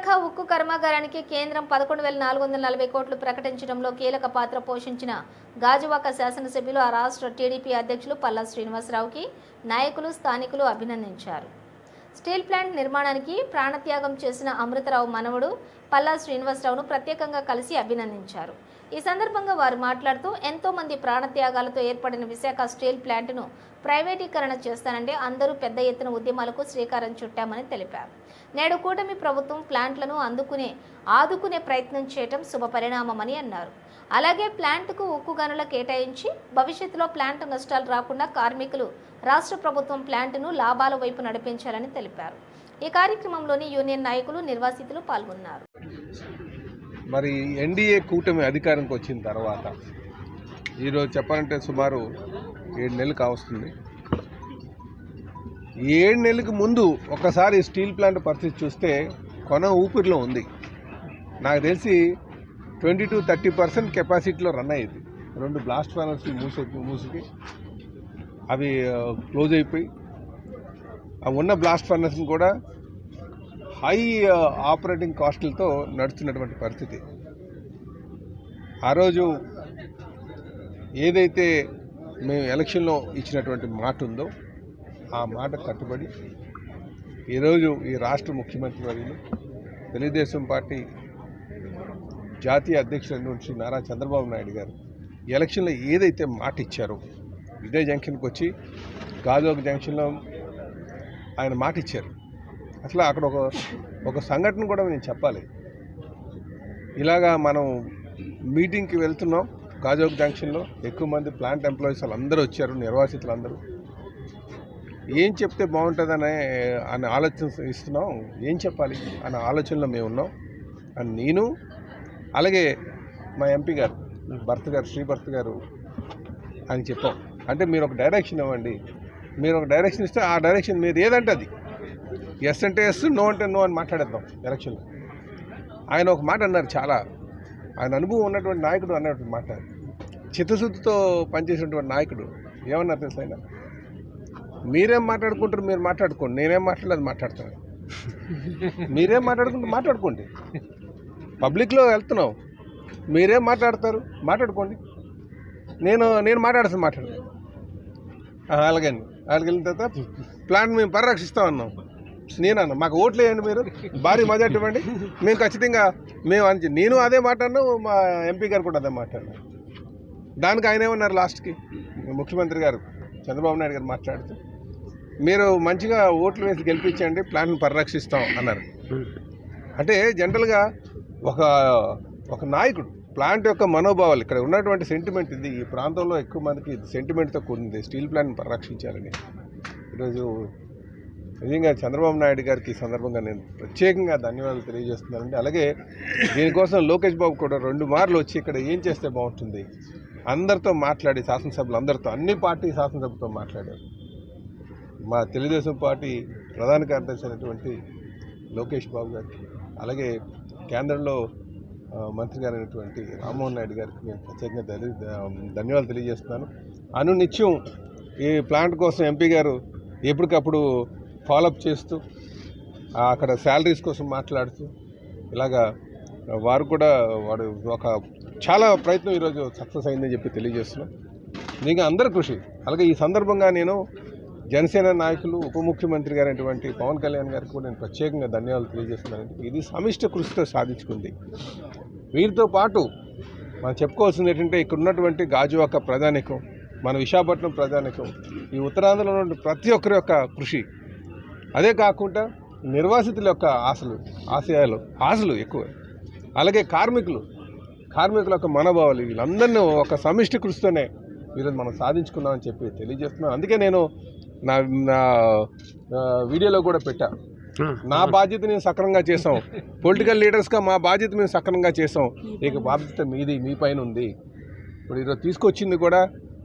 విశాఖ ఉక్కు కర్మాగారానికి కేంద్రం 11,440 కోట్లు ప్రకటించడంలో కీలక పాత్ర పోషించిన గాజువాక శాసనసభ్యులు ఆ రాష్ట్ర టీడీపీ అధ్యక్షులు పల్లా శ్రీనివాసరావుకి నాయకులు స్థానికులు అభినందించారు. స్టీల్ ప్లాంట్ నిర్మాణానికి ప్రాణత్యాగం చేసిన అమృతరావు మనవడు పల్లా శ్రీనివాసరావును ప్రత్యేకంగా కలిసి అభినందించారు. ఈ సందర్భంగా వారు మాట్లాడుతూ ఎంతో మంది ప్రాణత్యాగాలతో ఏర్పడిన విశాఖ స్టీల్ ప్లాంట్ను ప్రైవేటీకరణ చేస్తానంటే అందరూ పెద్ద ఎత్తున ఉద్యమాలకు శ్రీకారం చుట్టామని తెలిపారు. నేడు కూటమి ప్రభుత్వం ప్లాంట్లను ఆదుకునే ప్రయత్నం చేయడం శుభపరిణామమని అన్నారు. అలాగే ప్లాంట్కు ఉక్కు గనుల కేటాయించి భవిష్యత్తులో ప్లాంట్ నష్టాలు రాకుండా కార్మికులు రాష్ట్ర ప్రభుత్వం ప్లాంట్ను లాభాల వైపు నడిపించాలని తెలిపారు. ఈ కార్యక్రమంలోని యూనియన్ నాయకులు నిర్వాసితులు పాల్గొన్నారు. మరి ఎన్డీఏ కూటమి అధికారంకి వచ్చిన తర్వాత ఈరోజు చెప్పాలంటే సుమారు 7 నెలలు కావస్తుంది. 7 నెలలకు ముందు ఒకసారి స్టీల్ ప్లాంట్ పరిస్థితి చూస్తే కొన ఊపిరిలో ఉంది. నాకు తెలిసి 20-30% కెపాసిటీలో రన్ అయ్యేది. 2 బ్లాస్ట్ ఫర్నెస్ మూసికి అవి క్లోజ్ అయిపోయి ఉన్న బ్లాస్ట్ ఫర్నెస్ని కూడా హై ఆపరేటింగ్ కాస్టులతో నడుస్తున్నటువంటి పరిస్థితి. ఆ రోజు ఏదైతే మేము ఎలక్షన్లో ఇచ్చినటువంటి మాట ఉందో ఆ మాట కట్టుబడి ఈరోజు ఈ రాష్ట్ర ముఖ్యమంత్రి వర్యులు తెలుగుదేశం పార్టీ జాతీయ అధ్యక్షుడు శ్రీ నారా చంద్రబాబు నాయుడు గారు ఎలక్షన్లో ఏదైతే మాట ఇచ్చారో ఇదే జంక్షన్కి వచ్చి గాజువాక జంక్షన్లో ఆయన మాట ఇచ్చారు. అసలు అక్కడ ఒక సంఘటన కూడా నేను చెప్పాలి. ఇలాగా మనం మీటింగ్కి వెళ్తున్నాం గాజువాక జంక్షన్లో, ఎక్కువ మంది ప్లాంట్ ఎంప్లాయీస్ వాళ్ళందరూ వచ్చారు, నిర్వాసితులు అందరూ. ఏం చెప్తే బాగుంటుందనే ఆలోచన ఇస్తున్నాం, ఏం చెప్పాలి అనే ఆలోచనలో మేము ఉన్నాం. అని నేను అలాగే మా ఎంపీ గారు శ్రీభర్త గారు అని చెప్పాం. అంటే మీరు ఒక డైరెక్షన్ ఇవ్వండి, మీరు ఒక డైరెక్షన్ ఇస్తే ఆ డైరెక్షన్ మీరు ఏదంటే అది ఎస్ అంటే ఎస్, నో అంటే నో అని మాట్లాడేద్దాం ఎలక్షన్లో. ఆయన ఒక మాట అన్నారు, చాలా ఆయన అనుభవం ఉన్నటువంటి నాయకుడు అన్నటువంటి మాట, చిత్తశుద్ధితో పనిచేసినటువంటి నాయకుడు. ఏమన్నారు తెలుసు ఆయన, మీరేం మాట్లాడుకుంటారు మీరు మాట్లాడుకోండి, నేనేం మాట్లాడలేదు మాట్లాడతాను, మీరేం మాట్లాడుకోండి, పబ్లిక్లో వెళ్తున్నాం, మీరేం మాట్లాడతారు మాట్లాడుకోండి, నేను మాట్లాడతాను. అలాగే వెళ్ళిన తర్వాత ప్లాంట్ మేము పరిరక్షిస్తామన్నాం. నేనన్నా మాకు ఓట్లు వేయండి, మీరు భారీ మెజార్టీ ఇవ్వండి, మేము ఖచ్చితంగా నేను అదే మాట్లాడినా, మా ఎంపీ గారు కూడా అదే మాట్లాడినారు. దానికి ఆయన ఏమన్నారు లాస్ట్కి, ముఖ్యమంత్రి గారు చంద్రబాబు నాయుడు గారు మాట్లాడుతూ మీరు మంచిగా ఓట్లు వేసి గెలిపించండి, ప్లాంట్ని పరిరక్షిస్తాం అన్నారు. అంటే జనరల్గా ఒక నాయకుడు ప్లాంట్ యొక్క మనోభావాలు, ఇక్కడ ఉన్నటువంటి సెంటిమెంట్ ఇది, ఈ ప్రాంతంలో ఎక్కువ మందికి సెంటిమెంట్తో కూడింది స్టీల్ ప్లాంట్ని పరిరక్షించాలని. ఈరోజు నిజంగా చంద్రబాబు నాయుడు గారికి ఈ సందర్భంగా నేను ప్రత్యేకంగా ధన్యవాదాలు తెలియజేస్తున్నానండి. అలాగే దీనికోసం లోకేష్ బాబు కూడా 2 మార్లు వచ్చి ఇక్కడ ఏం చేస్తే బాగుంటుంది అందరితో మాట్లాడి, శాసనసభ్యులు అందరితో, అన్ని పార్టీ శాసనసభ్యులతో మాట్లాడారు. మా తెలుగుదేశం పార్టీ ప్రధాన కార్యదర్శి అయినటువంటి లోకేష్ బాబు గారికి, అలాగే కేంద్రంలో మంత్రి గారు అయినటువంటి రామ్మోహన్ నాయుడు గారికి నేను ప్రత్యేకంగా ధన్యవాదాలు తెలియజేస్తున్నాను. అనునిత్యం ఈ ప్లాంట్ కోసం ఎంపీ గారు ఎప్పటికప్పుడు ఫాలోఅప్ చేస్తూ, అక్కడ శాలరీస్ కోసం మాట్లాడుతూ, ఇలాగా వారు కూడా ఒక చాలా ప్రయత్నం ఈరోజు సక్సెస్ అయిందని చెప్పి తెలియజేస్తున్నాం. ఇంకా అందరి కృషి. అలాగే ఈ సందర్భంగా నేను జనసేన నాయకులు, ఉప ముఖ్యమంత్రి గారైనటువంటి పవన్ కళ్యాణ్ గారికి కూడా నేను ప్రత్యేకంగా ధన్యవాదాలు తెలియజేస్తున్నానండి. ఇది సమిష్టి కృషితో సాధించుకుంది. వీరితో పాటు మనం చెప్పుకోవాల్సింది ఏంటంటే, ఇక్కడ ఉన్నటువంటి గాజువాక ప్రజానికం, మన విశాఖపట్నం ప్రజానికం, ఈ ఉత్తరాంధ్రలో ఉన్న ప్రతి ఒక్కరి యొక్క కృషి, అదే కాకుండా నిర్వాసితుల యొక్క ఆశలు ఎక్కువ, అలాగే కార్మికుల యొక్క మనోభావాలు, వీళ్ళందరినీ ఒక సమిష్టి కృషితోనే ఈరోజు మనం సాధించుకున్నామని చెప్పి తెలియజేస్తున్నాను. అందుకే నేను నా వీడియోలో కూడా పెట్టా, నా బాధ్యత నేను సక్రమంగా చేసాం, పొలిటికల్ లీడర్స్గా మా బాధ్యత మేము సక్రమంగా చేసాం, ఇక బాధ్యత మీ పైన ఉంది. ఇప్పుడు ఈరోజు తీసుకొచ్చింది కూడా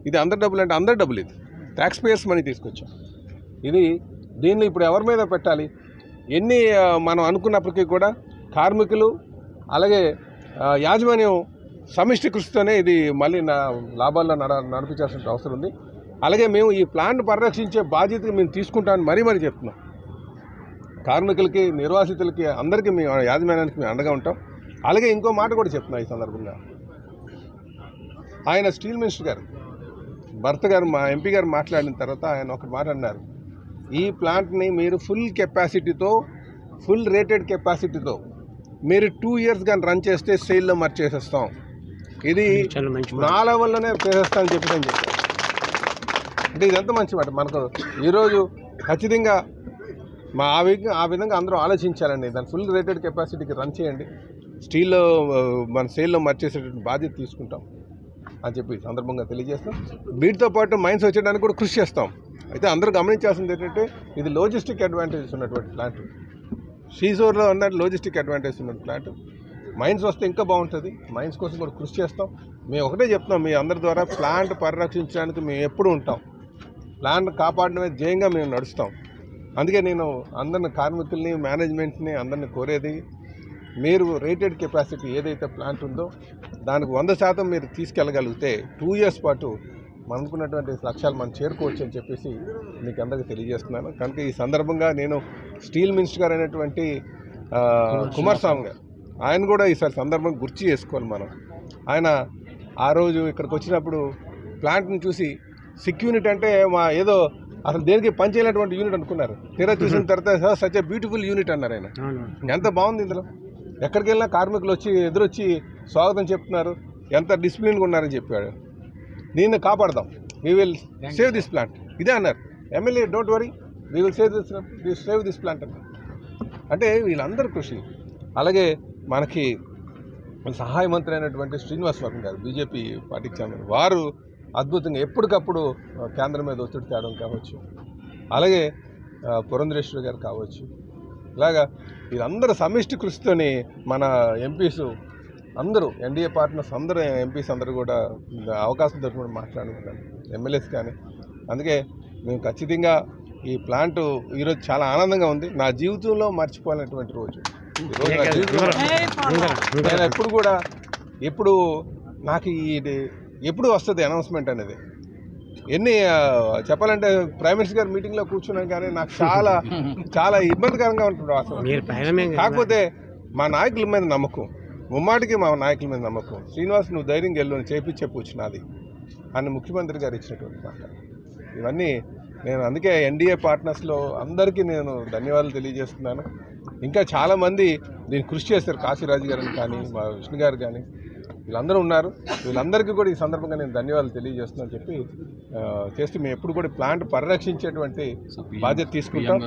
ఇది అందరి డబ్బులు అంటే అందరి డబ్బులు, ఇది ట్యాక్స్ పేయర్స్ మనీ తీసుకొచ్చాం. దీన్ని ఇప్పుడు ఎవరి మీద పెట్టాలి, ఎన్ని మనం అనుకున్నప్పటికీ కూడా కార్మికులు అలాగే యాజమాన్యం సమిష్టి కృషితోనే ఇది మళ్ళీ లాభాల్లో నడిపించాల్సిన అవసరం ఉంది. అలాగే మేము ఈ ప్లాంట్ పరిరక్షించే బాధ్యత మేము తీసుకుంటామని మరీ చెప్తున్నాం. కార్మికులకి, నిర్వాసితులకి, అందరికీ మీ యాజమాన్యానికి మేము అండగా ఉంటాం. అలాగే ఇంకో మాట కూడా చెప్తున్నా ఈ సందర్భంగా, ఆయన స్టీల్ మినిస్టర్ గారు భర్త గారు మా ఎంపీ గారు మాట్లాడిన తర్వాత ఆయన ఒక మాట అన్నారు, ఈ ప్లాంట్ని మీరు ఫుల్ కెపాసిటీతో, ఫుల్ రేటెడ్ కెపాసిటీతో మీరు 2 years కానీ రన్ చేస్తే సేల్లో మర్చేసేస్తాం, ఇది నా లెవెల్లోనే చేసేస్తా అని చెప్పి చెప్పారు. అంటే ఇదంతా మంచి మాట. మనకు ఈరోజు ఖచ్చితంగా ఆ విధంగా అందరూ ఆలోచించాలండి. దాన్ని ఫుల్ రేటెడ్ కెపాసిటీకి రన్ చేయండి, స్టీల్లో మన సేల్లో మర్చేసేటువంటి బాధ్యత తీసుకుంటాం అని చెప్పి సందర్భంగా తెలియజేస్తాం. వీటితో పాటు మైన్స్ వచ్చేయడానికి కూడా కృషి చేస్తాం. అయితే అందరూ గమనించాల్సింది ఏంటంటే ఇది లాజిస్టిక్ అడ్వాంటేజెస్ ఉన్నటువంటి ప్లాంట్. శ్రీశోర్లో ఉన్న లాజిస్టిక్ అడ్వాంటేజ్ ఉన్న ప్లాంట్. మైన్స్ వస్తే ఇంకా బాగుంటుంది. మైన్స్ కోసం కూడా కృషి చేస్తాం. మేము ఒకటే చెప్తున్నాం, మీ అందరి ద్వారా ప్లాంట్ పరిరక్షించడానికి మేము ఎప్పుడూ ఉంటాం, ప్లాంట్ కాపాడడమే ధ్యేయంగా మేము నడుస్తాం. అందుకే నేను అందరిని, కార్మికుల్ని, మేనేజ్మెంట్ని అందరిని కోరేది, మీరు రేటెడ్ కెపాసిటీ ఏదైతే ప్లాంట్ ఉందో దానికి 100% మీరు తీసుకెళ్ళగలిగితే 2 years పాటు అనుకున్నటువంటి లక్ష్యాలు మనం చేరుకోవచ్చు అని చెప్పేసి మీకు అందరికీ తెలియజేస్తున్నాను. కనుక ఈ సందర్భంగా నేను స్టీల్ మినిస్టర్ గారు అయినటువంటి కుమారస్వామి గారు, ఆయన కూడా ఈసారి సందర్భంగా గుర్తు చేసుకోవాలి మనం. ఆయన ఆ రోజు ఇక్కడికి వచ్చినప్పుడు ప్లాంట్ని చూసి సిక్ యూనిట్ అంటే మా ఏదో అసలు దేనికి పనిచేయనటువంటి యూనిట్ అనుకున్నారు. తీరా చూసిన తర్వాత సచ్ ఎ బ్యూటిఫుల్ యూనిట్ అన్నారు ఆయన. ఎంత బాగుంది, ఇందులో ఎక్కడికి వెళ్ళినా కార్మికులు వచ్చి ఎదురొచ్చి స్వాగతం చెప్తున్నారు, ఎంత డిసిప్లిన్గా ఉన్నారని చెప్పాడు. దీన్ని కాపాడదాం, we will save this plant, ఇదే అన్నారు MLA. Don't worry, we will save this plant అన్నారు. అంటే వీళ్ళందరూ కృషి. అలాగే మనకి సహాయ మంత్రి అయినటువంటి శ్రీనివాస్ వర్మ గారు, బీజేపీ పార్టీకి చెందిన వారు, అద్భుతంగా ఎప్పటికప్పుడు కేంద్రం మీద ఒత్తిడి తేవడం కావచ్చు, అలాగే పురంధరేశ్వరి గారు కావచ్చు, ఇలాగా వీళ్ళందరూ సమిష్టి కృషితోని మన ఎంపీస్ అందరూ, ఎన్డీఏ పార్ట్నర్స్ అందరూ, ఎంపీస్ అందరూ కూడా అవకాశం దొరికి మాట్లాడుకుంటాను, ఎమ్మెల్యేస్ కానీ. అందుకే మేము ఖచ్చితంగా ఈ ప్లాంట్ ఈరోజు చాలా ఆనందంగా ఉంది. నా జీవితంలో మర్చిపోలేనటువంటి రోజు ఈరోజు. నా జీవితంలో నేను ఎప్పుడు నాకు ఎప్పుడు వస్తుంది అనౌన్స్మెంట్ అనేది. చెప్పాలంటే ప్రైమ్ మినిస్టర్ గారి మీటింగ్లో కూర్చున్నాను కానీ నాకు చాలా చాలా ఇబ్బందికరంగా ఉంటుంది అసలు. కాకపోతే మా నాయకుల మీద నమ్మకం, ముమ్మాటికి మా నాయకుల మీద నమ్మకం. శ్రీనివాస్, నువ్వు ధైర్యంగా వెళ్ళు, చేపించే కూర్చున్నది అని ముఖ్యమంత్రి గారు ఇచ్చినటువంటి మాట. ఇవన్నీ నేను అందుకే ఎన్డీఏ పార్ట్నర్స్లో అందరికీ నేను ధన్యవాదాలు తెలియజేస్తున్నాను. ఇంకా చాలామంది దీన్ని కృషి చేస్తారు, కాశీరాజు గారిని కానీ, మా విష్ణు గారు కానీ, వీళ్ళందరూ ఉన్నారు. వీళ్ళందరికీ కూడా ఈ సందర్భంగా నేను ధన్యవాదాలు తెలియజేస్తున్నాను చెప్పి చేస్తూ మేము ఎప్పుడు కూడా ప్లాంట్ పరిరక్షించేటువంటి బాధ్యత తీసుకుంటాం.